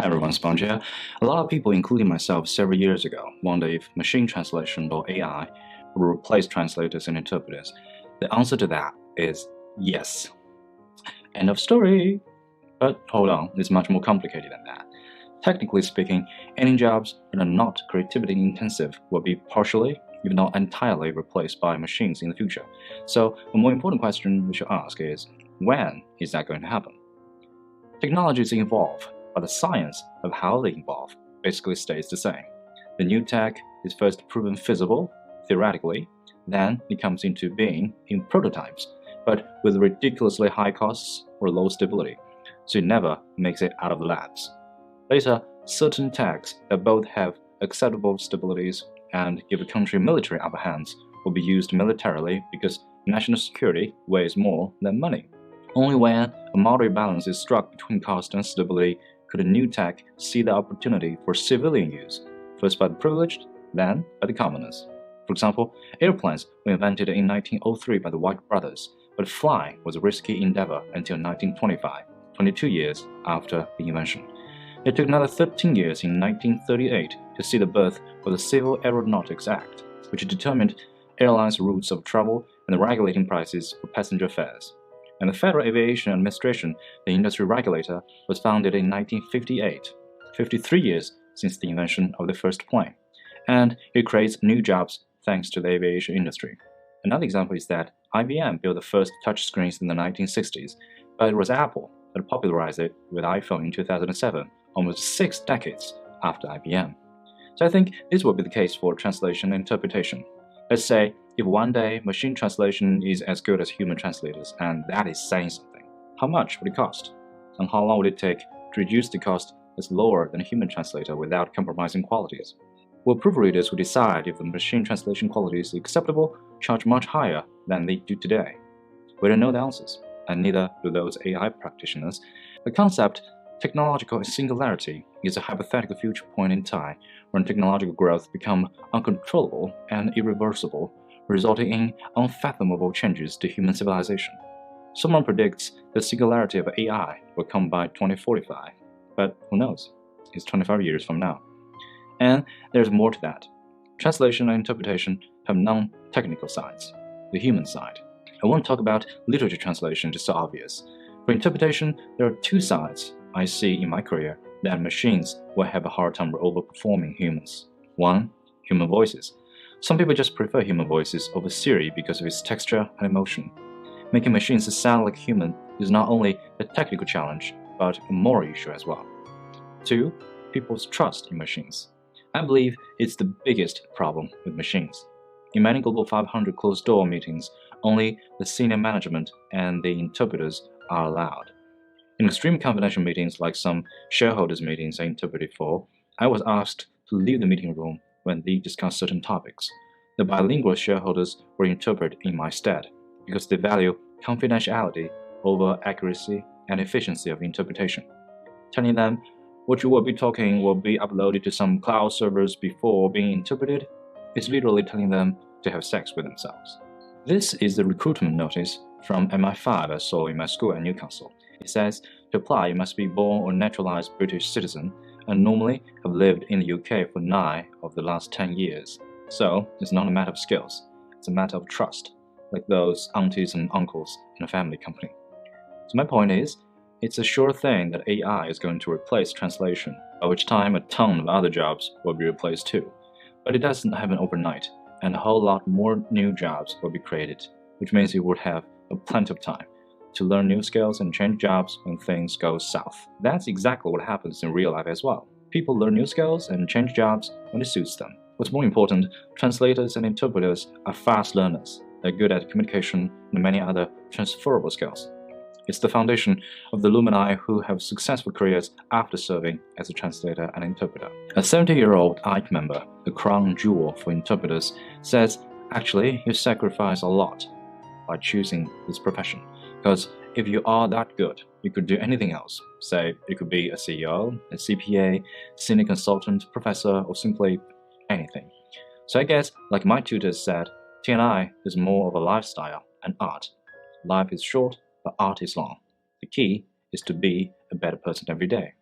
Hi everyone, Sponge here. A lot of people, including myself, several years ago, wondered if machine translation or AI will replace translators and interpreters. The answer to that is yes. End of story. But hold on, it's much more complicated than that. Technically speaking, any jobs that are not creativity intensive will be partially, if not entirely, replaced by machines in the future. So, a more important question we should ask is, when is that going to happen? Technologies evolve, but the science of how they evolve basically stays the same. The new tech is first proven feasible, theoretically, then it comes into being in prototypes, but with ridiculously high costs or low stability, so it never makes it out of the labs. Later, certain techs that both have acceptable stabilities and give a country military upper hands will be used militarily because national security weighs more than money. Only when a moderate balance is struck between cost and stability could a new tech see the opportunity for civilian use, first by the privileged, then by the commoners. For example, airplanes were invented in 1903 by the White brothers, but flying was a risky endeavor until 1925, 22 years after the invention. It took another 13 years in 1938 to see the birth of the Civil Aeronautics Act, which determined airlines' routes of travel and the regulating prices for passenger fares. And the Federal Aviation Administration, the industry regulator, was founded in 1958, 53 years since the invention of the first plane. And it creates new jobs thanks to the aviation industry. Another example is that IBM built the first touchscreens in the 1960s, but it was Apple that popularized it with iPhone in 2007, almost 6 decades after IBM. So I think this will be the case for translation and interpretation. Let's say if one day machine translation is as good as human translators, and that is saying something, how much would it cost? And how long would it take to reduce the cost as lower than a human translator without compromising qualities? Will proofreaders who decide if the machine translation quality is acceptable charge much higher than they do today? We don't know the answers, and neither do those AI practitioners. The concept technological singularity is a hypothetical future point in time when technological growth becomes uncontrollable and irreversible, resulting in unfathomable changes to human civilization. Someone predicts the singularity of AI will come by 2045, but who knows? It's 25 years from now. And there's more to that. Translation and interpretation have non-technical sides, the human side. I won't talk about literature translation, just so obvious. For interpretation, there are two sides I see in my career that machines will have a hard time overperforming humans. One, human voices. Some people just prefer human voices over Siri because of its texture and emotion. Making machines sound like human is not only a technical challenge, but a moral issue as well. Two, people's trust in machines. I believe it's the biggest problem with machines. In many Global 500 closed-door meetings, only the senior management and the interpreters are allowed. In extreme confidential meetings like some shareholders' meetings I interpreted for, I was asked to leave the meeting room when they discussed certain topics. The bilingual shareholders were interpreted in my stead because they value confidentiality over accuracy and efficiency of interpretation. Telling them what you will be talking will be uploaded to some cloud servers before being interpreted is literally telling them to have sex with themselves. This is the recruitment notice from MI5 I saw in my school at Newcastle. It says, to apply, you must be born or naturalized British citizen and normally have lived in the UK for 9 of the last 10 years. So, it's not a matter of skills, it's a matter of trust, like those aunties and uncles in a family company. So my point is, it's a sure thing that AI is going to replace translation, by which time a ton of other jobs will be replaced too. But it doesn't happen overnight, and a whole lot more new jobs will be created, which means you would have plenty of time to learn new skills and change jobs when things go south. That's exactly what happens in real life as well. People learn new skills and change jobs when it suits them. What's more important, translators and interpreters are fast learners. They're good at communication and many other transferable skills. It's the foundation of the alumni who have successful careers after serving as a translator and interpreter. A 70-year-old AIC member, the crown jewel for interpreters, says, actually, you sacrifice a lot by choosing this profession. Because if you are that good, you could do anything else. Say, you could be a CEO, a CPA, senior consultant, professor, or simply anything. So I guess, like my tutors said, T&I is more of a lifestyle and art. Life is short, but art is long. The key is to be a better person every day.